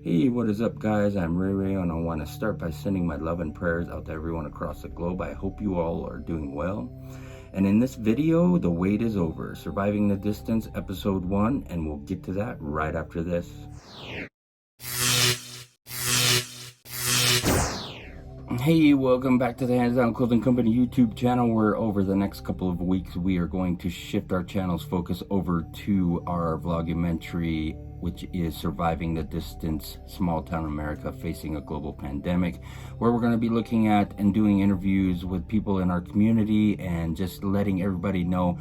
Hey, what is up, guys? I'm Ray Ray, and I want to start by sending my love and prayers out to everyone across the globe. I hope you all are doing well. And in this video, the wait is over. Surviving the Distance, episode 1, and we'll get to that right after this. Hey, welcome back to the Handsdown Clothing Company YouTube channel, where over the next couple of weeks we are going to shift our channel's focus over to our vlogumentary, which is Surviving the Distance, Small Town America Facing a Global Pandemic, where we're going to be looking at and doing interviews with people in our community and just letting everybody know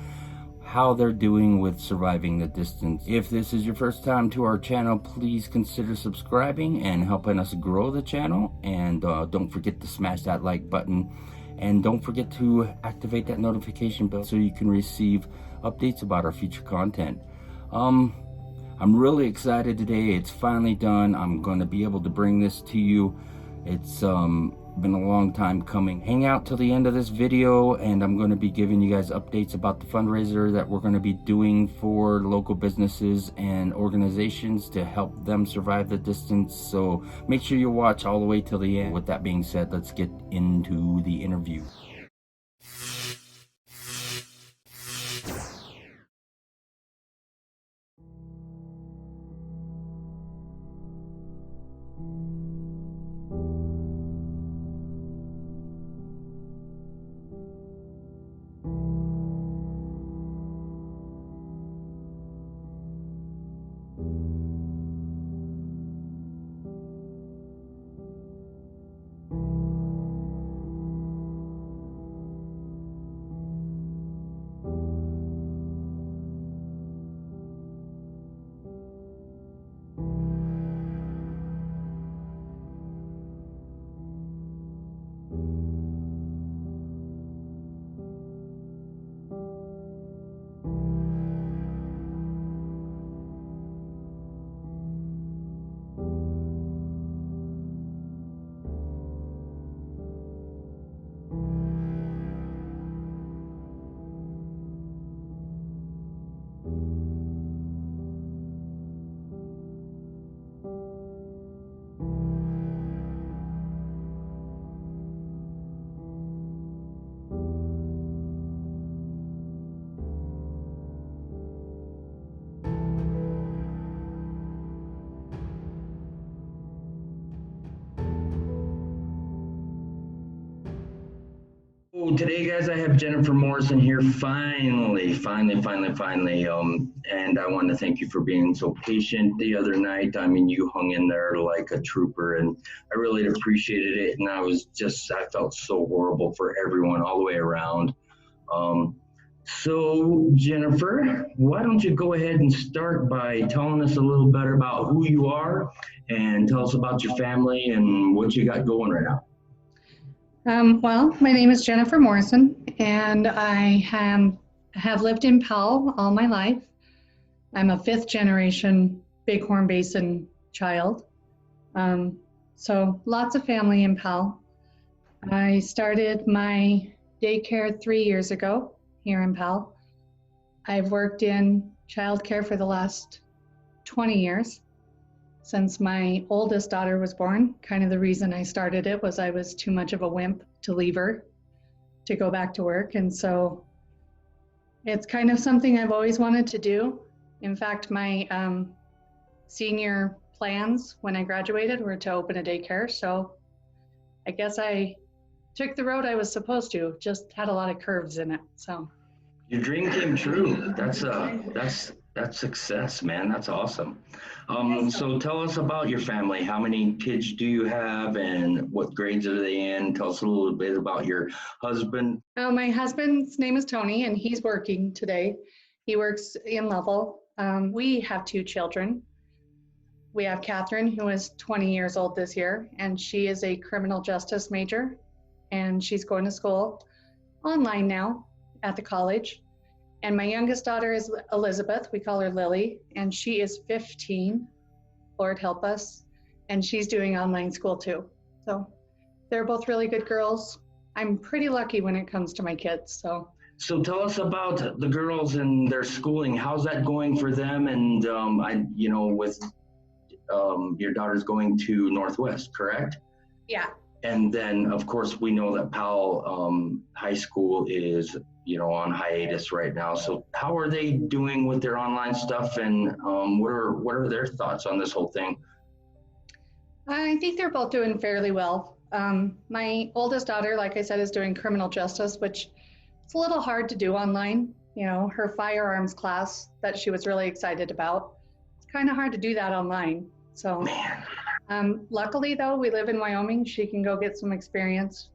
how they're doing with surviving the distance. If this is your first time to our channel, please consider subscribing and helping us grow the channel. And don't forget to smash that like button. And don't forget to activate that notification bell so you can receive updates about our future content. I'm really excited today. It's finally done. I'm going to be able to bring this to you. It's been a long time coming. Hang out till the end of this video, and I'm going to be giving you guys updates about the fundraiser that we're going to be doing for local businesses and organizations to help them survive the distance. So make sure you watch all the way till the end. With that being said, let's get into the interview. Today, guys, I have Jennifer Morrison here. Finally, and I want to thank you for being so patient the other night. I mean, you hung in there like a trooper, and I really appreciated it. And I felt so horrible for everyone all the way around. So, Jennifer, why don't you go ahead and start by telling us a little bit about who you are, and tell us about your family and what you got going right now. Well, my name is Jennifer Morrison, and I have lived in Powell all my life. I'm a fifth generation Bighorn Basin child. So lots of family in Powell. I started my daycare 3 years ago here in Powell. I've worked in childcare for the last 20 years. Since my oldest daughter was born. Kind of the reason I started it was I was too much of a wimp to leave her to go back to work. And so it's kind of something I've always wanted to do. In fact, my senior plans when I graduated were to open a daycare. So I guess I took the road I was supposed to, just had a lot of curves in it. So your dream came true. That's success, man. That's awesome. So tell us about your family. How many kids do you have, and what grades are they in? Tell us a little bit about your husband. My husband's name is Tony, and he's working today. He works in Lovell. We have 2 children. We have Catherine, who is 20 years old this year, and she is a criminal justice major, and she's going to school online now at the college. And my youngest daughter is Elizabeth, we call her Lily, and she is 15, Lord help us, and she's doing online school too. So they're both really good girls. I'm pretty lucky when it comes to my kids. So tell us about the girls and their schooling. How's that going for them? And with your daughter's going to Northwest, correct? Yeah. And then, of course, we know that Powell High School is, on hiatus right now. So how are they doing with their online stuff, and what are their thoughts on this whole thing? I think they're both doing fairly well. My oldest daughter, like I said, is doing criminal justice, which it's a little hard to do online. Her firearms class that she was really excited about. It's kind of hard to do that online. So, luckily though, we live in Wyoming. She can go get some experience,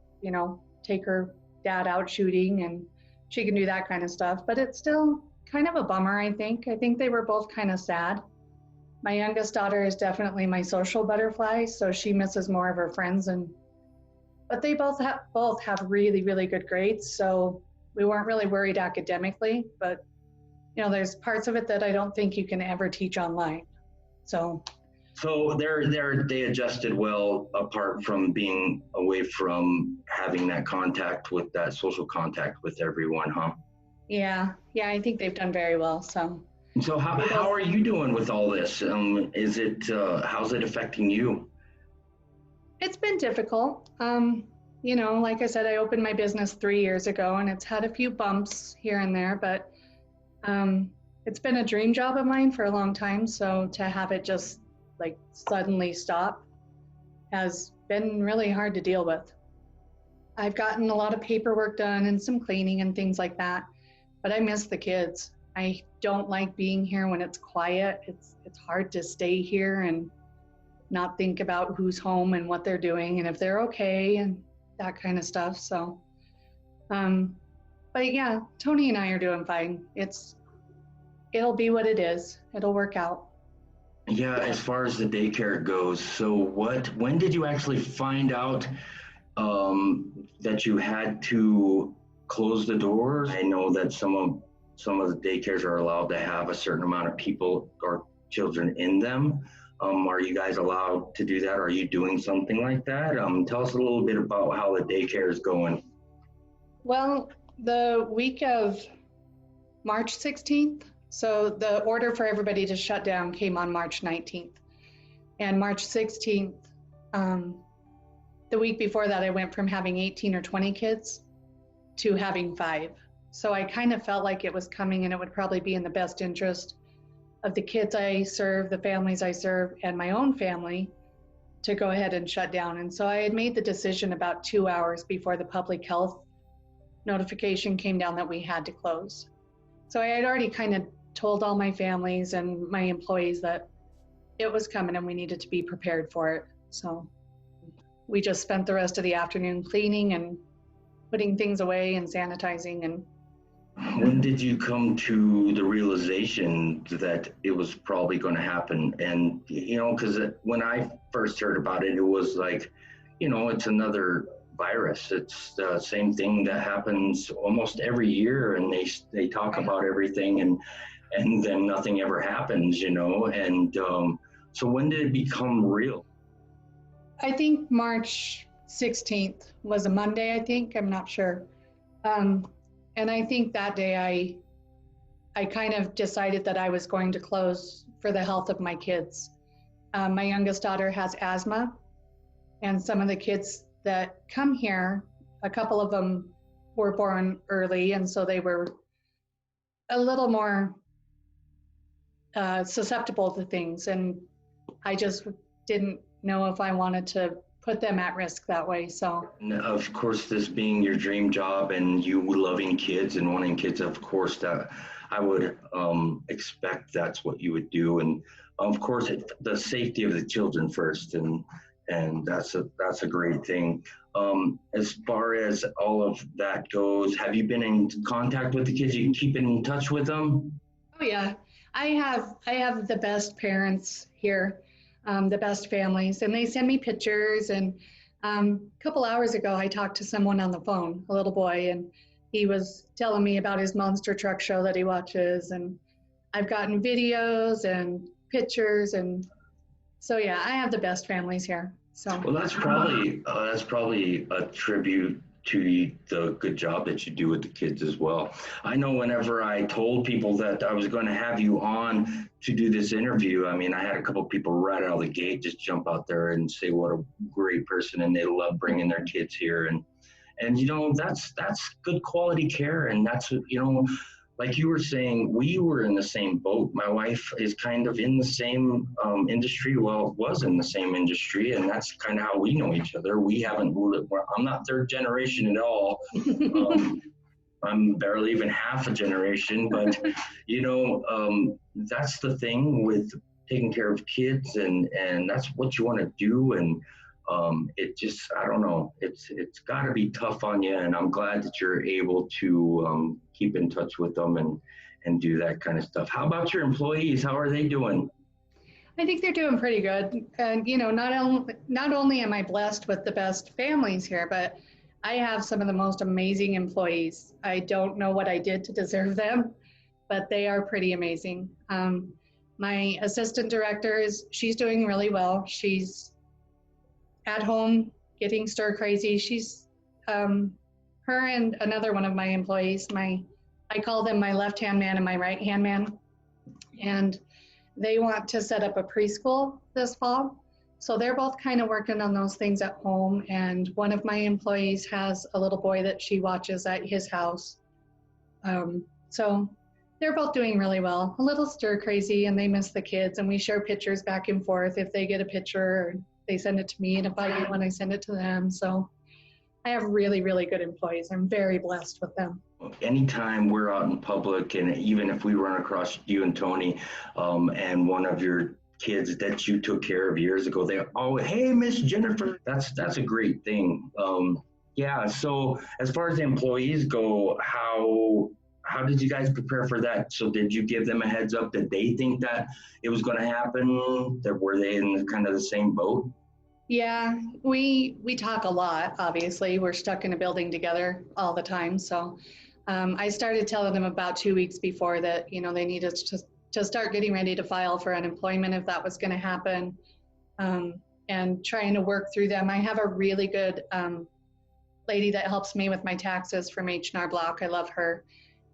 take her dad out shooting, and she can do that kind of stuff. But it's still kind of a bummer, I think. I think they were both kind of sad. My youngest daughter is definitely my social butterfly, so she misses more of her friends, but they both have really, really good grades, so we weren't really worried academically. But there's parts of it that I don't think you can ever teach online. So they adjusted well, apart from being away from having that contact with that social contact with everyone, huh? Yeah, I think they've done very well. So how are you doing with all this? How's it affecting you? It's been difficult. Like I said, I opened my business 3 years ago, and it's had a few bumps here and there, but it's been a dream job of mine for a long time. So to have it just suddenly stop has been really hard to deal with. I've gotten a lot of paperwork done and some cleaning and things like that, but I miss the kids. I don't like being here when it's quiet. It's hard to stay here and not think about who's home and what they're doing and if they're okay and that kind of stuff. So, but yeah, Tony and I are doing fine. It'll be what it is. It'll work out. Yeah, as far as the daycare goes, so when did you actually find out that you had to close the doors? I know that some of the daycares are allowed to have a certain amount of people or children in them. Are you guys allowed to do that? Are you doing something like that? Tell us a little bit about how the daycare is going. Well, the week of March 16th, so the order for everybody to shut down came on March 19th. And March 16th, the week before that, I went from having 18 or 20 kids to having 5. So I kind of felt like it was coming, and it would probably be in the best interest of the kids I serve, the families I serve, and my own family to go ahead and shut down. And so I had made the decision about 2 hours before the public health notification came down that we had to close. So I had already kind of told all my families and my employees that it was coming and we needed to be prepared for it. So we just spent the rest of the afternoon cleaning and putting things away and sanitizing. And when did you come to the realization that it was probably going to happen? And, because when I first heard about it, it was like, it's another virus. It's the same thing that happens almost every year, and they talk about everything, and then nothing ever happens, and so when did it become real? I think March 16th was a Monday, I'm not sure. And I think that day I kind of decided that I was going to close for the health of my kids. My youngest daughter has asthma, and some of the kids that come here, a couple of them were born early, and so they were a little more susceptible to things. And I just didn't know if I wanted to put them at risk that way. So of course, this being your dream job and you loving kids and wanting kids, of course that I would expect that's what you would do. And of course the safety of the children first, and that's a great thing. As far as all of that goes, have you been in contact with the kids? You keep in touch with them? Oh yeah, I have the best parents here. The best families, and they send me pictures. And a couple hours ago, I talked to someone on the phone, a little boy, and he was telling me about his monster truck show that he watches. And I've gotten videos and pictures, and so yeah, I have the best families here. So well, that's probably a tribute to the good job that you do with the kids as well. I know whenever I told people that I was going to have you on to do this interview, I mean, I had a couple of people right out of the gate just jump out there and say what a great person, and they love bringing their kids here. And you know, that's good quality care. And that's, you know, like you were saying, we were in the same boat. My wife is kind of in the same industry, was in the same industry, and that's kind of how we know each other. We haven't lived, I'm not third generation at all. I'm barely even half a generation, but you know, that's the thing with taking care of kids, and that's what you want to do. And it just, I don't know, it's got to be tough on you, and I'm glad that you're able to keep in touch with them and do that kind of stuff. How about your employees? How are they doing? I think they're doing pretty good. And, you know, not only am I blessed with the best families here, but I have some of the most amazing employees. I don't know what I did to deserve them, but they are pretty amazing. My assistant director she's doing really well. She's at home getting stir crazy. She's her and another one of my employees, I call them my left-hand man and my right-hand man, and they want to set up a preschool this fall. So they're both kind of working on those things at home. And one of my employees has a little boy that she watches at his house. So they're both doing really well, a little stir crazy, and they miss the kids, and we share pictures back and forth. If they get a picture, they send it to me, and if I get one, I send it to them. So I have really, really good employees. I'm very blessed with them. Anytime we're out in public, and even if we run across you and Tony, and one of your kids that you took care of years ago, they're always, hey, Miss Jennifer. That's a great thing. Yeah. So as far as the employees go, how did you guys prepare for that? So did you give them a heads up? Did they think that it was going to happen? Were they in kind of the same boat? Yeah, we talk a lot, obviously. We're stuck in a building together all the time. So I started telling them about 2 weeks before that, you know, they needed to start getting ready to file for unemployment if that was going to happen, and trying to work through them. I have a really good lady that helps me with my taxes from H&R Block. I love her.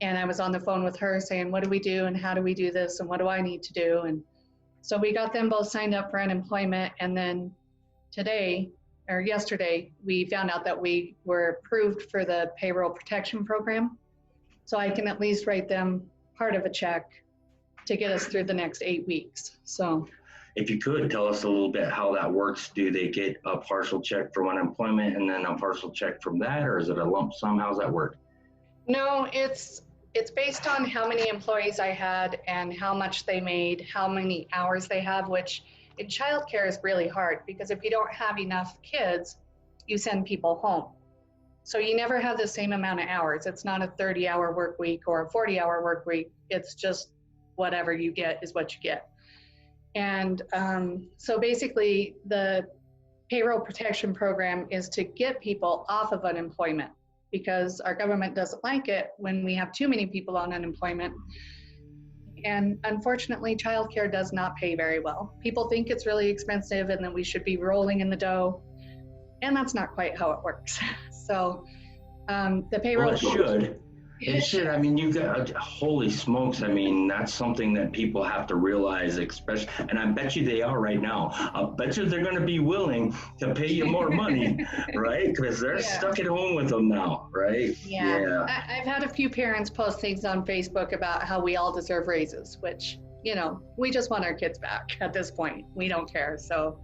And I was on the phone with her saying, what do we do and how do we do this and what do I need to do? And so we got them both signed up for unemployment. And then yesterday, we found out that we were approved for the payroll protection program. So I can at least write them part of a check to get us through the next 8 weeks. So if you could tell us a little bit how that works. Do they get a partial check from unemployment and then a partial check from that, or is it a lump sum? How's that work? No, it's based on how many employees I had and how much they made, how many hours they have, which in childcare is really hard because if you don't have enough kids, you send people home. So you never have the same amount of hours. It's not a 30-hour work week or a 40-hour work week. It's just whatever you get is what you get. And so basically the payroll protection program is to get people off of unemployment because our government doesn't like it when we have too many people on unemployment. And unfortunately, childcare does not pay very well. People think it's really expensive and that we should be rolling in the dough. And that's not quite how it works. So the payroll— Well, it should. It should. I mean, you got, holy smokes. I mean, that's something that people have to realize, especially, and I bet you they are right now. I bet you they're going to be willing to pay you more money, right? Because they're stuck at home with them now, right? Yeah. I've had a few parents post things on Facebook about how we all deserve raises, which, you know, we just want our kids back at this point. We don't care. So,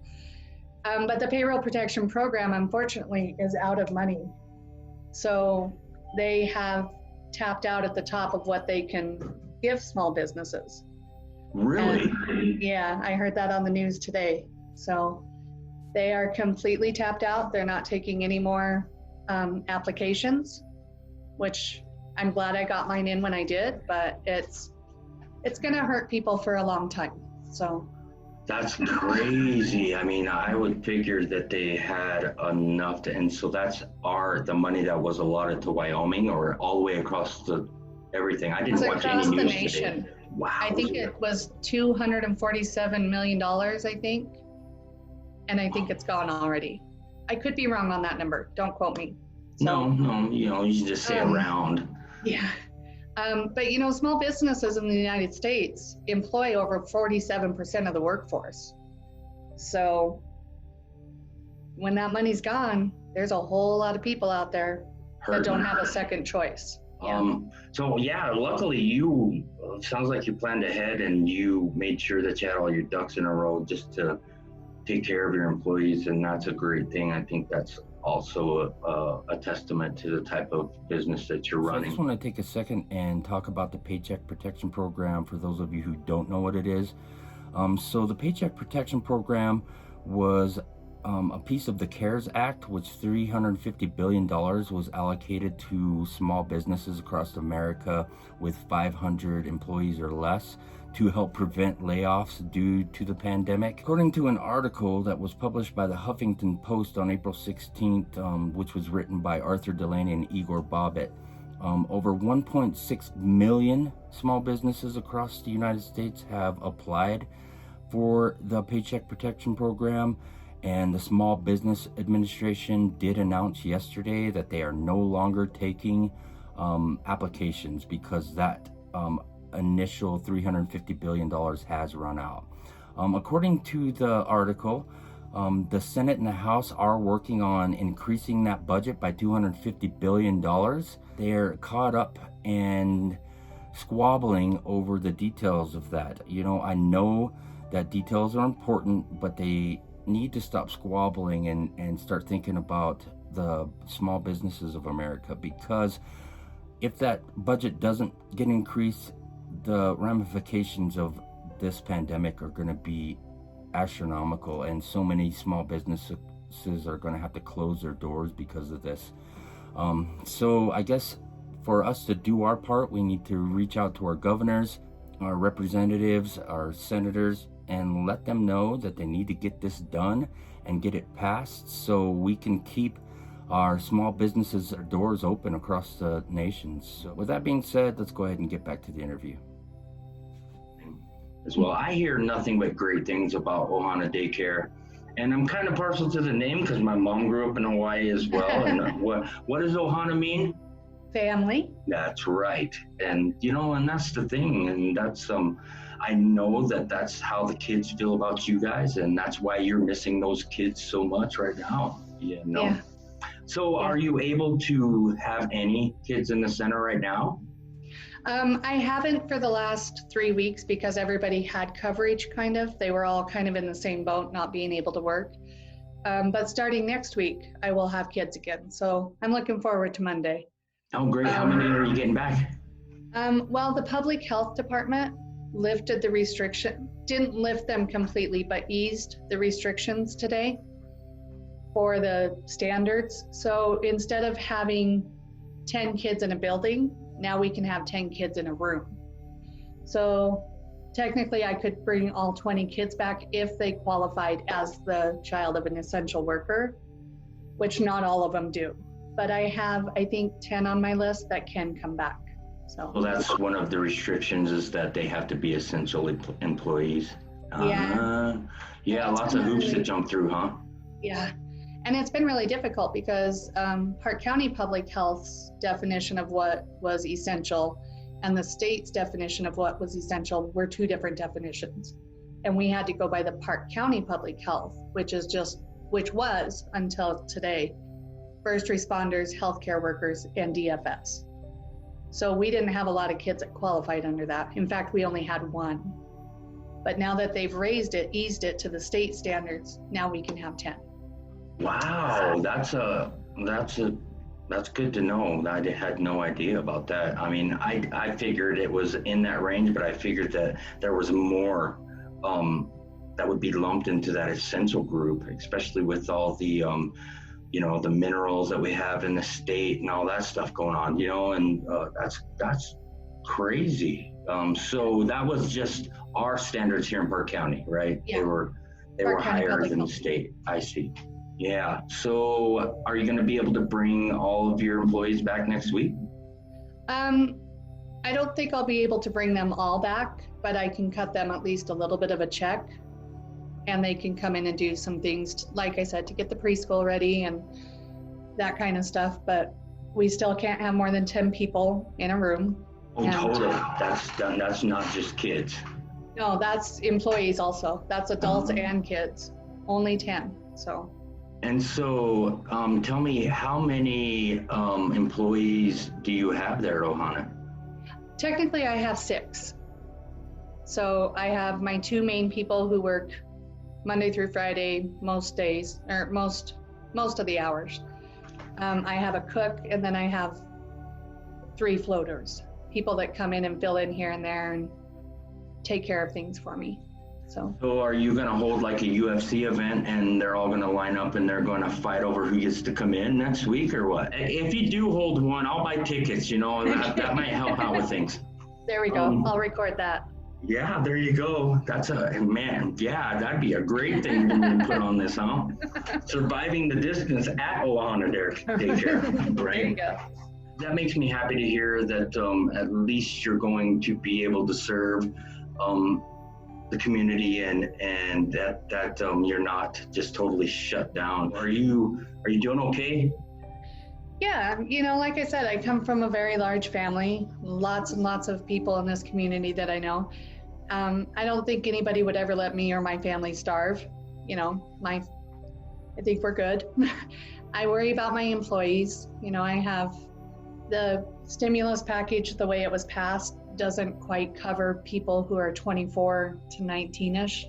but the payroll protection program, unfortunately, is out of money. So they have tapped out at the top of what they can give small businesses. Really? And, yeah, I heard that on the news today. So they are completely tapped out. They're not taking any more applications, which I'm glad I got mine in when I did, but it's going to hurt people for a long time. So that's crazy. I mean, I would figure that they had enough to, and so that's the money that was allotted to Wyoming or all the way across everything. I didn't watch any news today. Wow. I think it was $247 million, I think. And I think it's gone already. I could be wrong on that number. Don't quote me. So, No, you just say around. yeah. But small businesses in the United States employ over 47% of the workforce. So when that money's gone, there's a whole lot of people out there that don't have a second choice. Luckily sounds like you planned ahead and you made sure that you had all your ducks in a row just to take care of your employees, and that's a great thing. I think that's also a testament to the type of business that you're running. I just want to take a second and talk about the Paycheck Protection Program for those of you who don't know what it is. So the Paycheck Protection Program was a piece of the CARES Act, which $350 billion was allocated to small businesses across America with 500 employees or less to help prevent layoffs due to the pandemic. According to an article that was published by the Huffington Post on April 16th, which was written by Arthur Delaney and Igor Bobbitt, over 1.6 million small businesses across the United States have applied for the Paycheck Protection Program. And the Small Business Administration did announce yesterday that they are no longer taking applications because that initial $350 billion has run out. According to the article, the Senate and the House are working on increasing that budget by $250 billion. They're caught up and squabbling over the details of that. I know that details are important, but they need to stop squabbling and start thinking about the small businesses of America, because if that budget doesn't get increased, the ramifications of this pandemic are going to be astronomical, and so many small businesses are going to have to close their doors because of this. So I guess for us to do our part, we need to reach out to our governors, our representatives, our senators, and let them know that they need to get this done and get it passed so we can keep our small businesses' doors open across the nation. So with that being said, let's go ahead and get back to the interview. As well, I hear nothing but great things about Ohana Daycare, and I'm kind of partial to the name because my mom grew up in Hawaii as well. And what does Ohana mean? Family. That's right. And and that's the thing, and that's I know that that's how the kids feel about you guys, and that's why you're missing those kids so much right now. Yeah. So are you able to have any kids in the center right now? I haven't for the last 3 weeks because everybody had coverage, kind of. They were all kind of in the same boat, not being able to work. But starting next week, I will have kids again. So I'm looking forward to Monday. Oh, great. How many are you getting back? Well, the public health department lifted the restriction, didn't lift them completely, but eased the restrictions today for the standards. So instead of having 10 kids in a building, now we can have 10 kids in a room. So technically I could bring all 20 kids back if they qualified as the child of an essential worker, which not all of them do. But I have, I think, 10 on my list that can come back. So well, that's one of the restrictions, is that they have to be essential employees. Lots of hoops to jump through, huh? Yeah. And it's been really difficult because Park County Public Health's definition of what was essential and the state's definition of what was essential were two different definitions. And we had to go by the Park County Public Health, which was until today, first responders, healthcare workers, and DFS. So we didn't have a lot of kids that qualified under that. In fact, we only had one. But now that they've eased it to the state standards, now we can have 10. Wow, that's good to know. I had no idea about that. I mean, I figured it was in that range, but I figured that there was more that would be lumped into that essential group, especially with all the the minerals that we have in the state and all that stuff going on, and that's crazy. So that was just our standards here in Park County, right? Yeah. They were higher than the state. I see. Yeah. So are you going to be able to bring all of your employees back next week? I don't think I'll be able to bring them all back, but I can cut them at least a little bit of a check, and they can come in and do some things, like I said, to get the preschool ready and that kind of stuff, but we still can't have more than 10 people in a room. Oh, totally. That's not just kids. No, that's employees also. That's adults and kids. Only 10. So. And so, tell me, how many employees do you have there at HANA? Technically, I have 6. So I have my 2 main people who work Monday through Friday, most days, or most of the hours. I have a cook, and then I have 3 floaters, people that come in and fill in here and there and take care of things for me. So are you going to hold like a UFC event and they're all going to line up and they're going to fight over who gets to come in next week or what? If you do hold one, I'll buy tickets, that might help out with things. There we go. I'll record that. Yeah, there you go. That'd be a great thing to put on this, huh? Surviving the distance at HANA daycare, right? There you go. That makes me happy to hear that at least you're going to be able to serve the community and that you're not just totally shut down. Are you doing okay? Yeah, like I said, I come from a very large family, lots and lots of people in this community that I know. I don't think anybody would ever let me or my family starve. I think we're good. I worry about my employees. I have the stimulus package, the way it was passed, doesn't quite cover people who are 24 to 19-ish.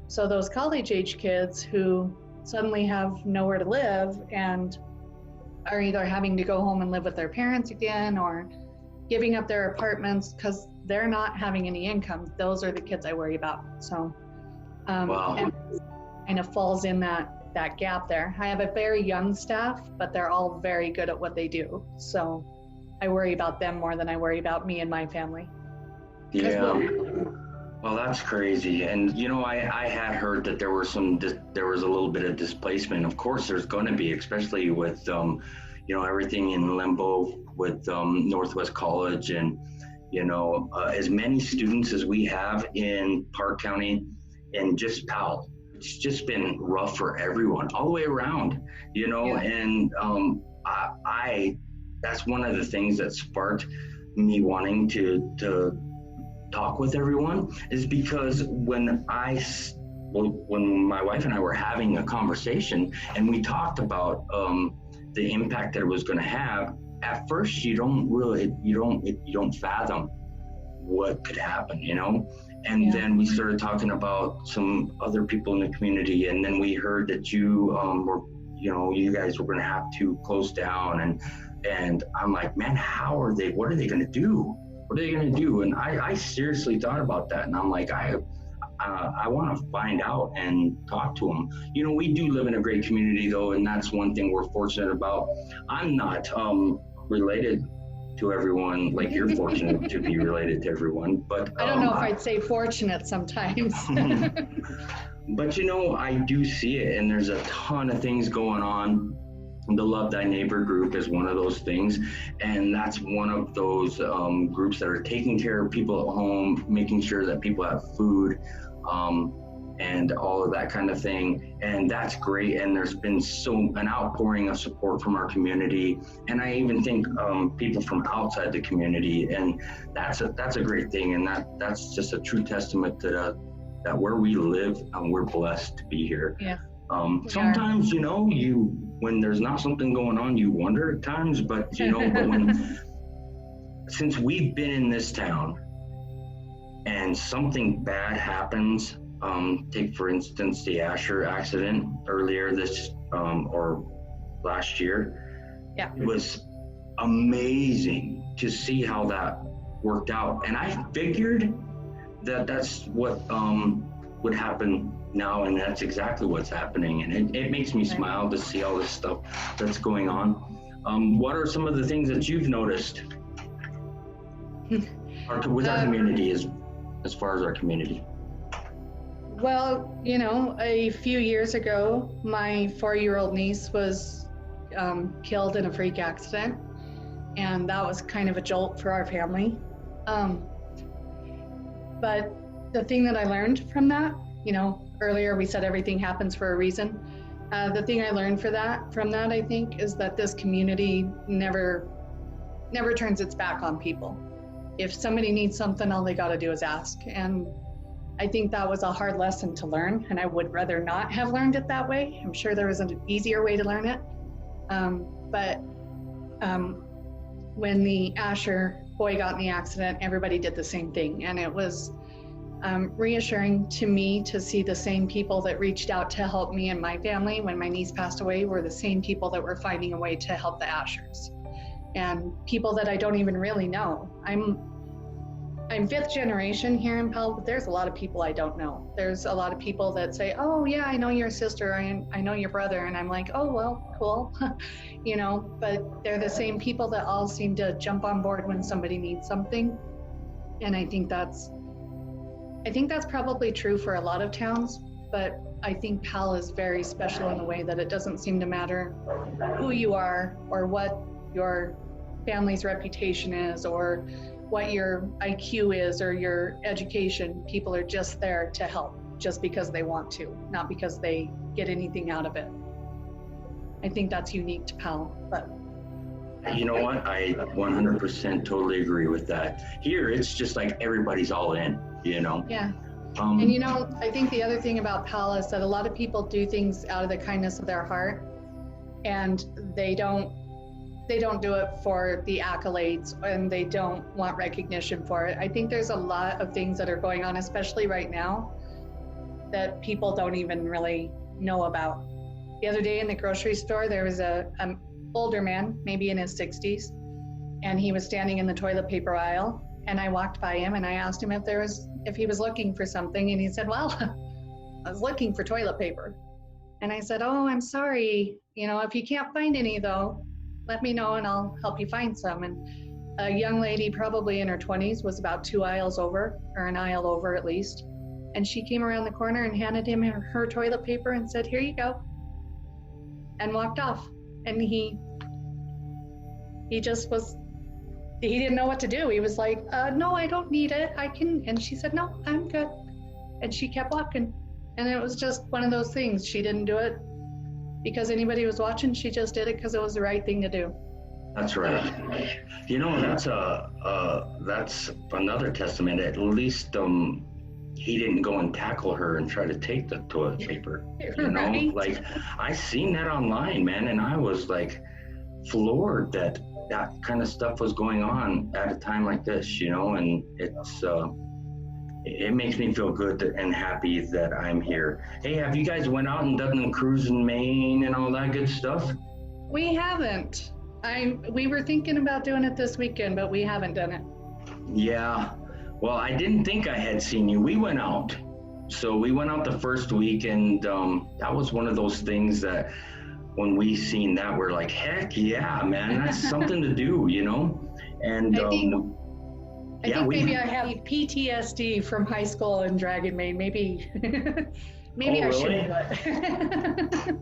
So those college age kids who suddenly have nowhere to live and are either having to go home and live with their parents again or giving up their apartments because they're not having any income. Those are the kids I worry about. So wow. And it kind of falls in that gap there. I have a very young staff, but they're all very good at what they do. So I worry about them more than I worry about me and my family. Yeah. Well, that's crazy. And I had heard that there was a little bit of displacement. Of course, there's going to be, especially with everything in limbo with Northwest College and as many students as we have in Park County and just Powell. It's just been rough for everyone all the way around. Yeah. And I that's one of the things that sparked me wanting to talk with everyone is because when my wife and I were having a conversation and we talked about the impact that it was going to have, at first you don't fathom what could happen, and then we started talking about some other people in the community, and then we heard that you guys were going to have to close down, and I'm like, man, what are they going to do? What are they going to do? And I seriously thought about that. And I'm like, I want to find out and talk to them. We do live in a great community though. And that's one thing we're fortunate about. I'm not related to everyone like you're fortunate to be related to everyone. But I don't know if I'd say fortunate sometimes. But I do see it, and there's a ton of things going on. The Love Thy Neighbor group is one of those things, and that's one of those groups that are taking care of people at home, making sure that people have food, and all of that kind of thing. And that's great. And there's been an outpouring of support from our community, and I even think people from outside the community, and that's a great thing. And that's just a true testament to that where we live, and we're blessed to be here. Yeah. Sometimes, when there's not something going on, you wonder at times, but since we've been in this town and something bad happens, take for instance the Asher accident earlier this or last year. Yeah. It was amazing to see how that worked out, and I figured that's what would happen now, and that's exactly what's happening, and it makes me smile to see all this stuff that's going on. What are some of the things that you've noticed with our community as far as our community? Well, a few years ago, my 4-year-old niece was killed in a freak accident, and that was kind of a jolt for our family. But the thing that I learned from that, earlier we said everything happens for a reason. The thing I learned from that, I think, is that this community never turns its back on people. If somebody needs something, all they got to do is ask. And I think that was a hard lesson to learn, and I would rather not have learned it that way. I'm sure there was an easier way to learn it. But when the Asher boy got in the accident, everybody did the same thing. And it was reassuring to me to see the same people that reached out to help me and my family when my niece passed away were the same people that were finding a way to help the Ashers. And people that I don't even really know. I'm fifth generation here in Powell, but there's a lot of people I don't know. There's a lot of people that say, oh yeah, I know your sister, I know your brother. And I'm like, oh, well, cool. You know, but they're the same people that all seem to jump on board when somebody needs something. And I think that's probably true for a lot of towns, but I think Powell is very special in the way that it doesn't seem to matter who you are or what your family's reputation is or what your IQ is or your education. People are just there to help just because they want to, not because they get anything out of it. I think that's unique to Powell, but. You know what? I 100% totally agree with that. Here, it's just like everybody's all in, you know? Yeah. And you know, I think the other thing about Powell is that a lot of people do things out of the kindness of their heart, and they don't do it for the accolades, and they don't want recognition for it. I think there's a lot of things that are going on, especially right now, that people don't even really know about. The other day in the grocery store, there was an older man, maybe in his 60s, and he was standing in the toilet paper aisle, and I walked by him and I asked him if he was looking for something, and he said, well, I was looking for toilet paper. And I said, oh, I'm sorry, you know, if you can't find any though, let me know and I'll help you find some. And a young lady, probably in her 20s, was about 2 aisles over, or an aisle over at least, and she came around the corner and handed him her toilet paper and said, here you go, and walked off. And he just was, he didn't know what to do. He was like, no, I don't need it. I can. And she said, no, I'm good. And she kept walking. And it was just one of those things. She didn't do it because anybody was watching. She just did it because it was the right thing to do. That's right. You know, that's another testament. At least he didn't go and tackle her and try to take the toilet paper. You know, Right? like I seen that online, man, and I was like floored that kind of stuff was going on at a time like this, you know, and it makes me feel good and happy that I'm here. Hey, have you guys went out and done a cruise in Maine and all that good stuff? We haven't. We were thinking about doing it this weekend, but we haven't done it. Yeah. Well, I didn't think I had seen you. We went out. So we went out the first week, and that was one of those things that when we seen that, we're like, heck yeah, man, that's something to do, you know? And I think maybe I have PTSD from high school and Dragon Maid. Maybe I shouldn't do it.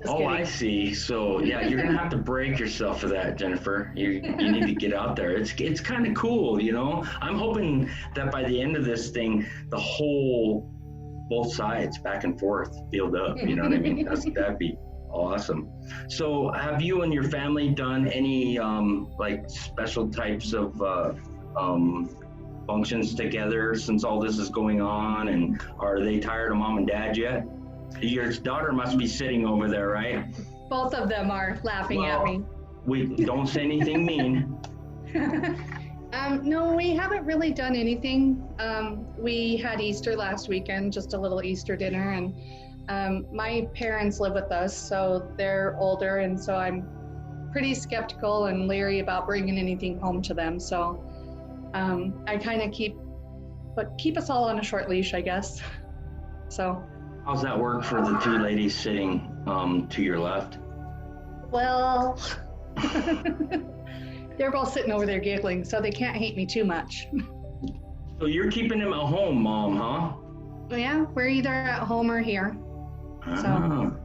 Oh, I see. So yeah, you're gonna have to break yourself for that, Jennifer. You need to get out there. It's kind of cool, you know. I'm hoping that by the end of this thing, both sides back and forth build up. You know what I mean? That'd be awesome. So have you and your family done any like special types of functions together since all this is going on? And are they tired of mom and dad yet? Your daughter must be sitting over there, right? Both of them are laughing at me. We don't say anything mean. No, we haven't really done anything. We had Easter last weekend, just a little Easter dinner, and my parents live with us, so they're older, and so I'm pretty skeptical and leery about bringing anything home to them. So I kind of keep us all on a short leash, I guess. So. How's that work for the two ladies sitting to your left? Well, they're both sitting over there giggling, so they can't hate me too much. So you're keeping them at home, Mom, huh? Yeah, we're either at home or here. So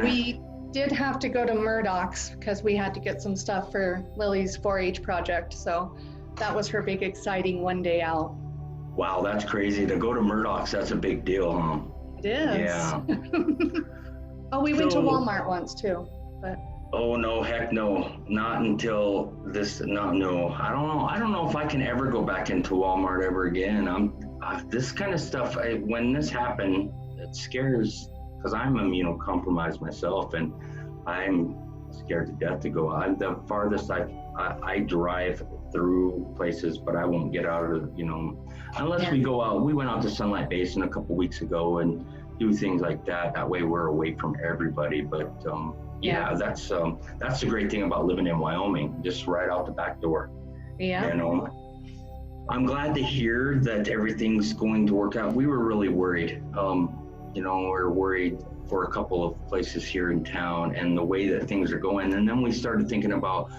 we did have to go to Murdoch's because we had to get some stuff for Lily's 4-H project. So that was her big, exciting one day out. Wow, that's crazy. To go to Murdoch's, that's a big deal, huh? It is. Yeah. Oh, we went to Walmart once too, but. Oh no, heck no, not until this. No. I don't know if I can ever go back into Walmart ever again. This kind of stuff. When this happened, it scares because I'm immunocompromised myself, and I'm scared to death to go. I'm the farthest I drive through places, but I won't get out of unless we go out. We went out to Sunlight Basin a couple weeks ago and do things like that. That way we're away from everybody. But yeah, that's the great thing about living in Wyoming, just right out the back door. Yeah. I'm glad to hear that everything's going to work out. We were really worried. We're worried for a couple of places here in town and the way that things are going. And then we started thinking about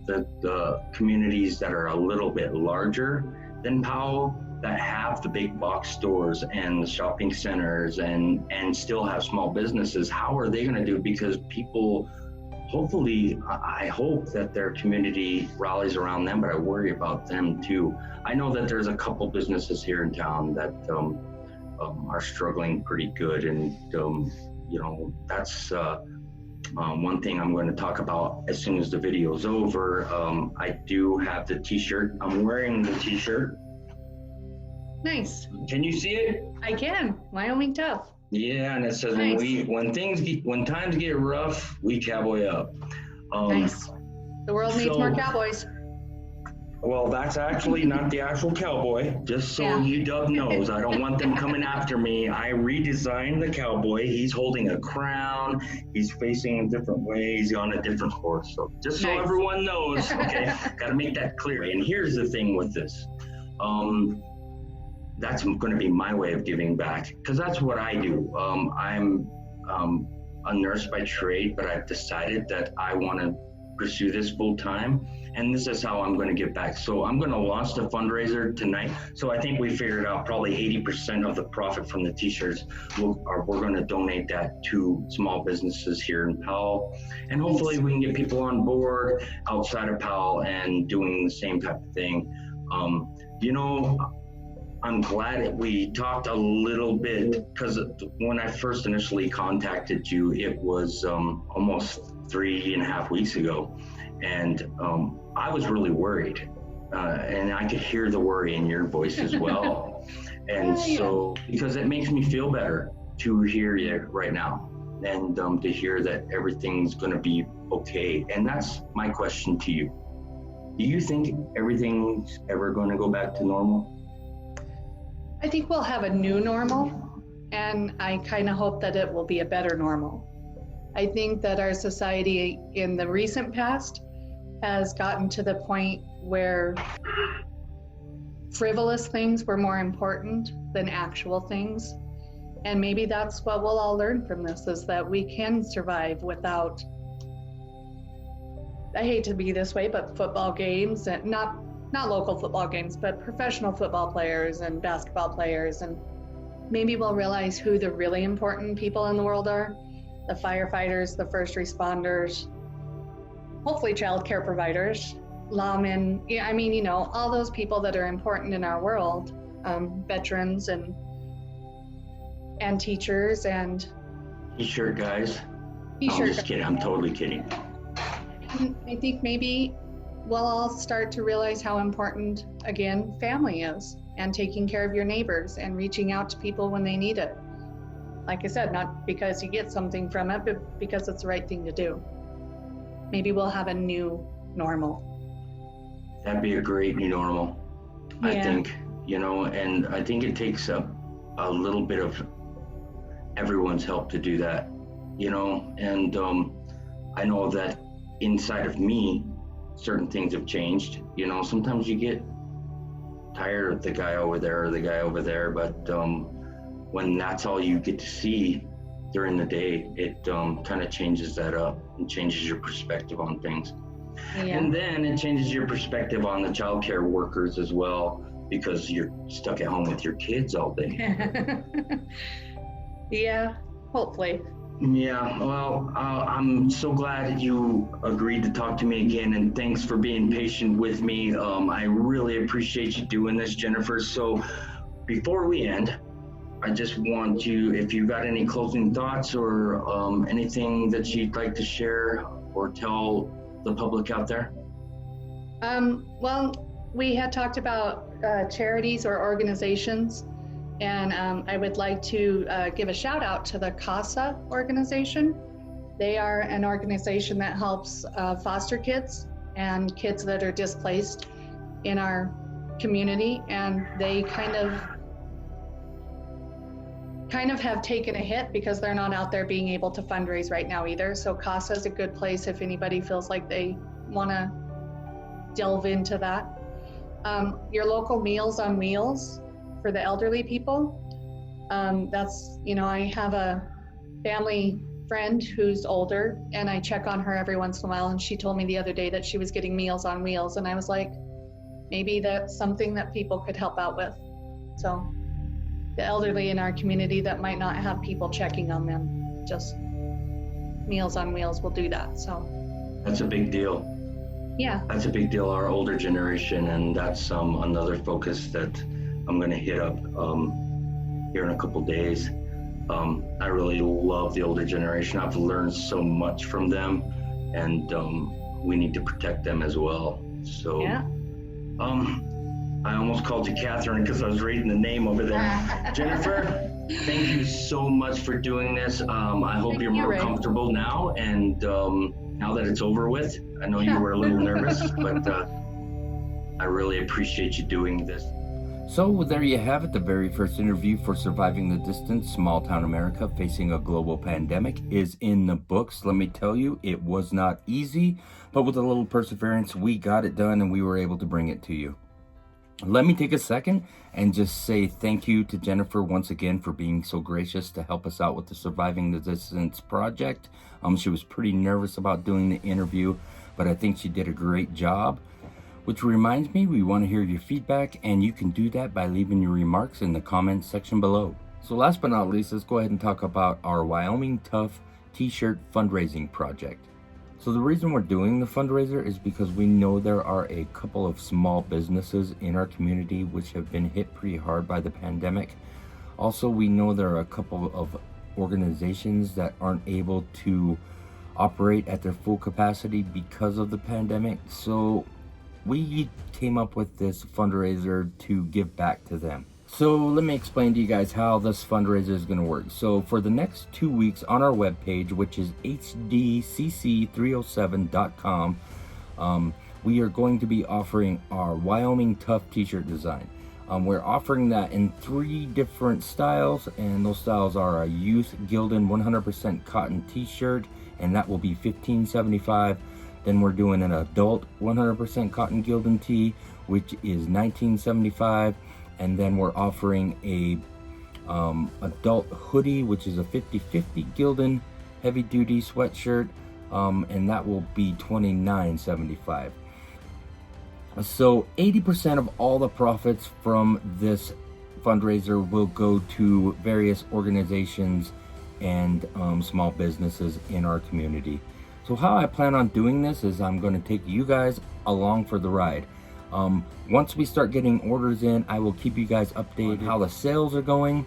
the communities that are a little bit larger than Powell, that have the big box stores and the shopping centers and still have small businesses. How are they going to do it? Because people, hopefully, I hope that their community rallies around them, but I worry about them too. I know that there's a couple businesses here in town that are struggling pretty good, and that's one thing I'm going to talk about as soon as the video is over. I do have the T-shirt. I'm wearing the T-shirt. Nice. Can you see it? I can. Wyoming tough. Yeah, and it says nice. when times get rough, we cowboy up. Nice. The world needs more cowboys. Well, that's actually not the actual cowboy. Just so UW knows, I don't want them coming after me. I redesigned the cowboy. He's holding a crown. He's facing a different way. He's on a different horse. So just so everyone knows, okay, got to make that clear. And here's the thing with this. That's going to be my way of giving back, because that's what I do. I'm a nurse by trade, but I've decided that I want to pursue this full time, and this is how I'm going to give back. So I'm going to launch the fundraiser tonight. So I think we figured out probably 80% of the profit from the T-shirts we're going to donate that to small businesses here in Powell, and hopefully we can get people on board outside of Powell and doing the same type of thing. I'm glad that we talked a little bit, because when I first initially contacted you, it was almost 3.5 weeks ago. And I was really worried. And I could hear the worry in your voice as well. And so, because it makes me feel better to hear you right now, and to hear that everything's going to be okay. And that's my question to you. Do you think everything's ever going to go back to normal? I think we'll have a new normal, and I kind of hope that it will be a better normal. I think that our society in the recent past has gotten to the point where frivolous things were more important than actual things. And maybe that's what we'll all learn from this, is that we can survive without, I hate to be this way, but football games, and not local football games, but professional football players and basketball players. And maybe we'll realize who the really important people in the world are: the firefighters, the first responders, hopefully childcare providers, lawmen. All those people that are important in our world, veterans and teachers and T-shirt guys. T-shirt. I'm just kidding. I'm totally kidding. And I think maybe we'll all start to realize how important, again, family is, and taking care of your neighbors and reaching out to people when they need it. Like I said, not because you get something from it, but because it's the right thing to do. Maybe we'll have a new normal. That'd be a great new normal, I think, and I think it takes a little bit of everyone's help to do that, and I know that inside of me, certain things have changed. Sometimes you get tired of the guy over there or the guy over there, but when that's all you get to see during the day, it kind of changes that up and changes your perspective on things. And then it changes your perspective on the childcare workers as well, because you're stuck at home with your kids all day. Yeah, hopefully. Yeah, well, I'm so glad you agreed to talk to me again, and thanks for being patient with me. I really appreciate you doing this, Jennifer. So before we end, I just want you, if you got any closing thoughts or anything that you'd like to share or tell the public out there. Well, we had talked about charities or organizations, and I would like to give a shout out to the CASA organization. They are an organization that helps foster kids and kids that are displaced in our community, and they kind of have taken a hit because they're not out there being able to fundraise right now either. So CASA is a good place if anybody feels like they want to delve into that. Your local Meals on Wheels for the elderly people. That's, I have a family friend who's older, and I check on her every once in a while, and she told me the other day that she was getting Meals on Wheels, and I was like, maybe that's something that people could help out with. So the elderly in our community that might not have people checking on them, just Meals on Wheels will do that. So that's a big deal. Yeah, that's a big deal, our older generation, and that's another focus that I'm going to hit up here in a couple days. I really love the older generation. I've learned so much from them, and we need to protect them as well. So yeah. I almost called you Catherine because I was reading the name over there. Jennifer, thank you so much for doing this. I hope you're more comfortable now, and now that it's over with. I know you were a little nervous, but I really appreciate you doing this. So there you have it. The very first interview for Surviving the Distance, Small Town America Facing a Global Pandemic is in the books. Let me tell you, it was not easy, but with a little perseverance, we got it done and we were able to bring it to you. Let me take a second and just say thank you to Jennifer once again for being so gracious to help us out with the Surviving the Distance project. She was pretty nervous about doing the interview, but I think she did a great job. Which reminds me, we want to hear your feedback, and you can do that by leaving your remarks in the comments section below. So last but not least, let's go ahead and talk about our Wyoming Tough T-shirt fundraising project. So the reason we're doing the fundraiser is because we know there are a couple of small businesses in our community which have been hit pretty hard by the pandemic. Also, we know there are a couple of organizations that aren't able to operate at their full capacity because of the pandemic. So we came up with this fundraiser to give back to them. So let me explain to you guys how this fundraiser is going to work. So for the next 2 weeks on our webpage, which is HDCC307.com, we are going to be offering our Wyoming Tough t-shirt design. We're offering that in 3 different styles, and those styles are a youth Gildan 100% cotton t-shirt, and that will be $15.75. Then we're doing an adult 100% cotton Gildan tee, which is $19.75. And then we're offering a adult hoodie, which is a 50/50 Gildan heavy duty sweatshirt, and that will be $29.75. So 80% of all the profits from this fundraiser will go to various organizations and small businesses in our community. So how I plan on doing this is I'm going to take you guys along for the ride. Once we start getting orders in, I will keep you guys updated on how the sales are going.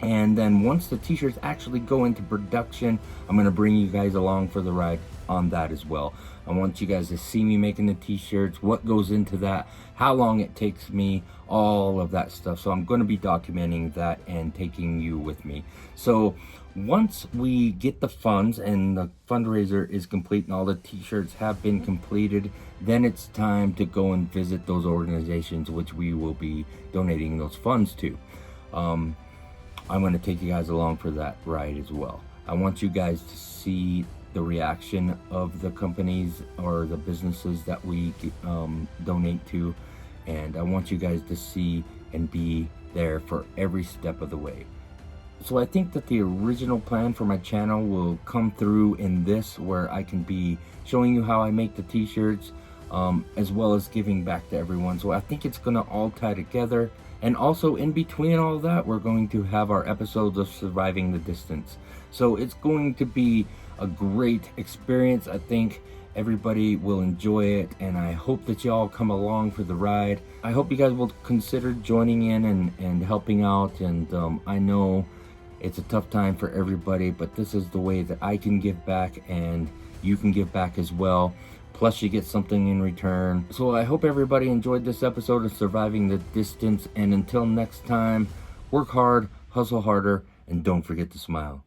And then once the t-shirts actually go into production, I'm going to bring you guys along for the ride on that as well. I want you guys to see me making the t-shirts, what goes into that, how long it takes me, all of that stuff. So I'm going to be documenting that and taking you with me. So once we get the funds and the fundraiser is complete and all the t-shirts have been completed, then it's time to go and visit those organizations which we will be donating those funds to. I'm going to take you guys along for that ride as well. I want you guys to see the reaction of the companies or the businesses that we donate to, and I want you guys to see and be there for every step of the way. So I think that the original plan for my channel will come through in this, where I can be showing you how I make the t-shirts, as well as giving back to everyone. So I think it's gonna all tie together, And also in between all that, we're going to have our episodes of Surviving the Distance. So it's going to be a great experience. I think everybody will enjoy it, and I hope that y'all come along for the ride. I hope you guys will consider joining in and helping out. And I know it's a tough time for everybody, but this is the way that I can give back, and you can give back as well. Plus you get something in return. So I hope everybody enjoyed this episode of Surviving the Distance, and until next time, work hard, hustle harder, and don't forget to smile.